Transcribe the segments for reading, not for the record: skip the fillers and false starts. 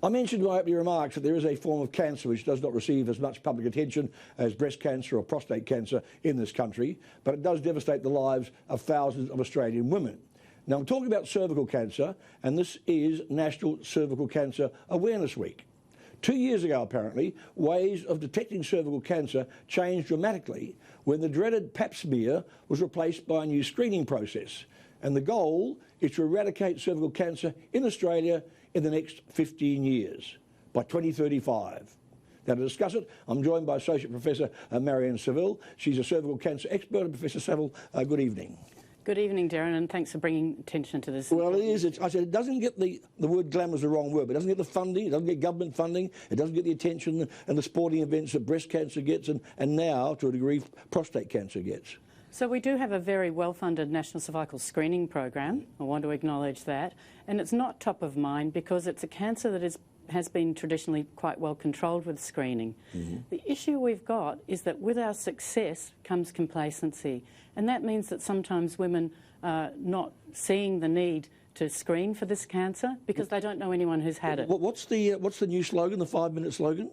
I mentioned in my opening remarks that there is a form of cancer which does not receive as much public attention as breast cancer or prostate cancer in this country, but it does devastate the lives of thousands of Australian women. Now, I'm talking about cervical cancer, and this is National Cervical Cancer Awareness Week. 2 years ago, apparently, ways of detecting cervical cancer changed dramatically when the dreaded pap smear was replaced by a new screening process. And the goal is to eradicate cervical cancer in Australia in the next 15 years, by 2035. Now, to discuss it, I'm joined by Associate Professor Marion Saville. She's a cervical cancer expert. Professor Saville, good evening. Good evening, Darren, and thanks for bringing attention to this. Well, it is. I said it doesn't get the word glamour is the wrong word, but it doesn't get the funding, it doesn't get government funding, it doesn't get the attention and the sporting events that breast cancer gets, and now, to a degree, prostate cancer gets. So we do have a very well-funded national cervical screening program. I want to acknowledge that. And it's not top of mind because it's a cancer that has been traditionally quite well controlled with screening. Mm-hmm. The issue we've got is that with our success comes complacency. And that means that sometimes women are not seeing the need to screen for this cancer because they don't know anyone who's had it. What's the new slogan, the 5-minute slogan?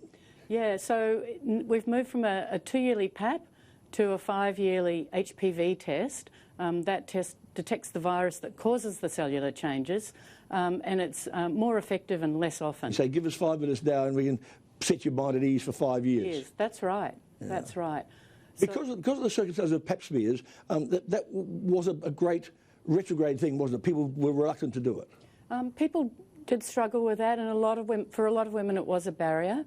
Yeah, so we've moved from a 2-yearly PAP to a 5-yearly HPV test. That test detects the virus that causes the cellular changes, and it's more effective and less often. You say, give us 5 minutes now and we can set your mind at ease for 5 years. Yes, that's right. Yeah. That's right. Because of the circumstances of pap smears, that was a great retrograde thing, wasn't it? People were reluctant to do it. People did struggle with that, and for a lot of women it was a barrier.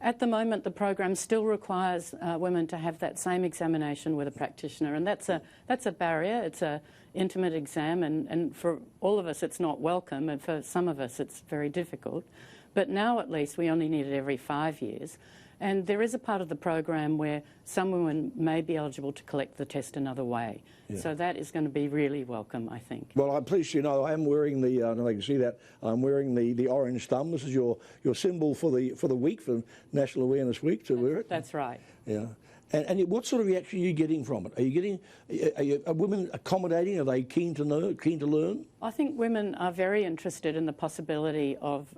At the moment, the program still requires women to have that same examination with a practitioner, and that's a barrier. It's an intimate exam, and for all of us it's not welcome, and for some of us it's very difficult. But now at least we only need it every 5 years. And there is a part of the program where some women may be eligible to collect the test another way. Yeah. So that is going to be really welcome, I think. Well, I'm pleased you know I am wearing the, I don't know if you can see that, I'm wearing the orange thumb. This is your symbol for the week, for National Awareness Week, to wear it. That's right. Yeah. And what sort of reaction are you getting from it? Are women accommodating? Are they keen to learn? I think women are very interested in the possibility of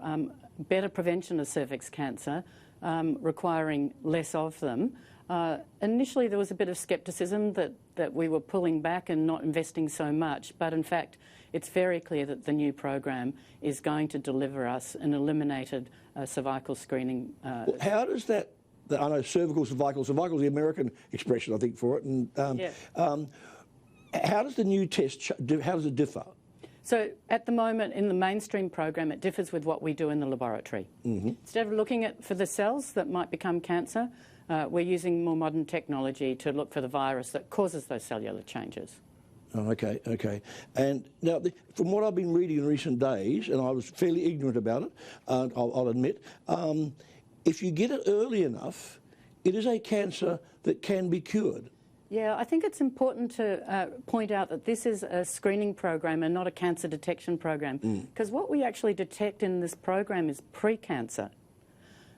better prevention of cervix cancer, requiring less of them. Initially there was a bit of scepticism that we were pulling back and not investing so much, but in fact it's very clear that the new program is going to deliver us an eliminated cervical screening. Well, how does that, I know cervical is the American expression I think for it, and how does the new test, how does it differ? So at the moment in the mainstream program it differs with what we do in the laboratory. Mm-hmm. Instead of looking for the cells that might become cancer, we're using more modern technology to look for the virus that causes those cellular changes. Oh, okay. And now, from what I've been reading in recent days, and I was fairly ignorant about it, I'll admit, if you get it early enough, it is a cancer that can be cured. Yeah, I think it's important to point out that this is a screening program and not a cancer detection program, because what we actually detect in this program is pre-cancer.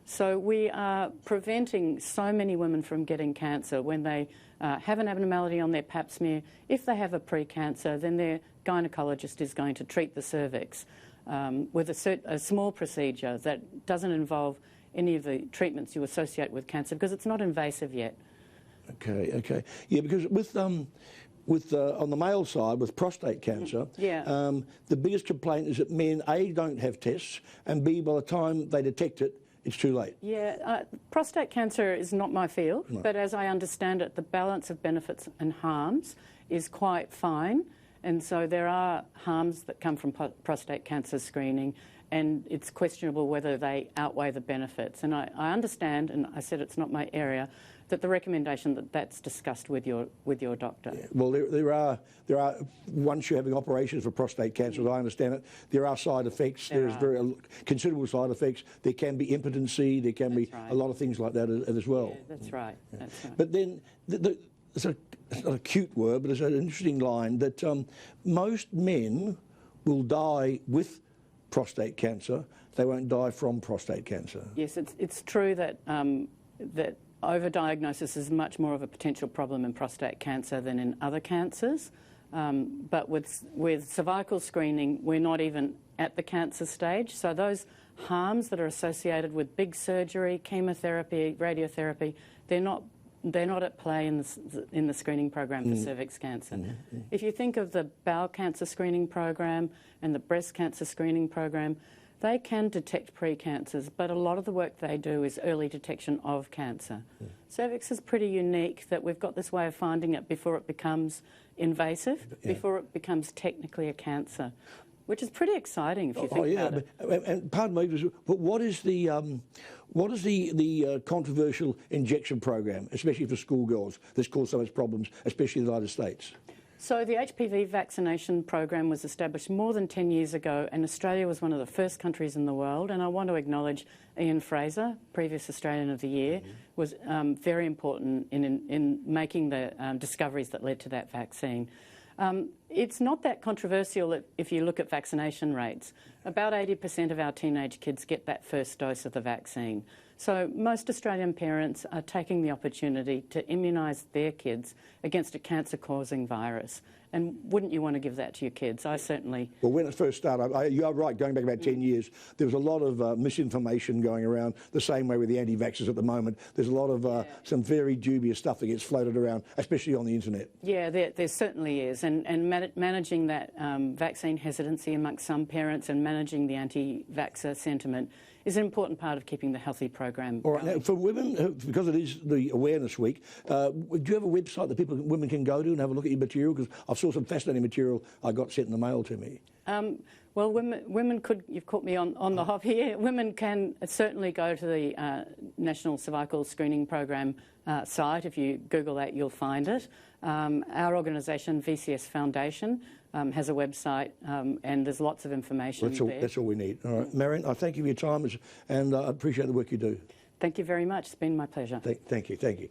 So we are preventing so many women from getting cancer when they have an abnormality on their pap smear. If they have a pre-cancer, then their gynaecologist is going to treat the cervix with a small procedure that doesn't involve any of the treatments you associate with cancer, because it's not invasive yet. Okay. Yeah, because with on the male side, with prostate cancer, the biggest complaint is that men, A, don't have tests, and B, by the time they detect it, it's too late. Yeah, prostate cancer is not my field, but as I understand it, the balance of benefits and harms is quite fine, and so there are harms that come from prostate cancer screening, and it's questionable whether they outweigh the benefits. And I understand, and I said it's not my area, that the recommendation that's discussed with your doctor. Yeah. Well, there are once you're having operations for prostate cancer, as I understand it, there are side effects. There's very considerable side effects. There can be impotency. There can be a lot of things like that as well. Yeah, that's right. Yeah. That's right. But then it's not a cute word, but it's an interesting line that most men will die with prostate cancer. They won't die from prostate cancer. Yes, it's true that that overdiagnosis is much more of a potential problem in prostate cancer than in other cancers. But with cervical screening, we're not even at the cancer stage. So those harms that are associated with big surgery, chemotherapy, radiotherapy, they're not at play in the screening program for cervix cancer. If you think of the bowel cancer screening program and the breast cancer screening program, they can detect precancers, but a lot of the work they do is early detection of cancer. Cervix is pretty unique that we've got this way of finding it before it becomes invasive, before it becomes technically a cancer, which is pretty exciting if you think about it. And pardon me, but what is the controversial injection program, especially for schoolgirls, that's caused so much problems, especially in the United States? So the HPV vaccination program was established more than 10 years ago, and Australia was one of the first countries in the world. And I want to acknowledge Ian Fraser, previous Australian of the Year, was very important in making the discoveries that led to that vaccine. It's not that controversial if you look at vaccination rates. About 80% of our teenage kids get that first dose of the vaccine. So most Australian parents are taking the opportunity to immunise their kids against a cancer-causing virus. And wouldn't you want to give that to your kids? I certainly... Well, when it first started, you are right, going back about 10 years, there was a lot of misinformation going around, the same way with the anti-vaxxers at the moment. There's a lot of some very dubious stuff that gets floated around, especially on the internet. Yeah, there certainly is. And managing that vaccine hesitancy amongst some parents and managing the anti-vaxxer sentiment is an important part of keeping the healthy program All right, going. now for women, because it is the Awareness Week, do you have a website that women can go to and have a look at your material? Because I saw some fascinating material I got sent in the mail to me. Well, women could, you've caught me on the hop here, women can certainly go to the National Cervical Screening Program site. If you Google that, you'll find it. Our organisation, VCS Foundation, has a website, and there's lots of information there. That's all we need. All right, Marion, I thank you for your time, and I appreciate the work you do. Thank you very much. It's been my pleasure. Thank you.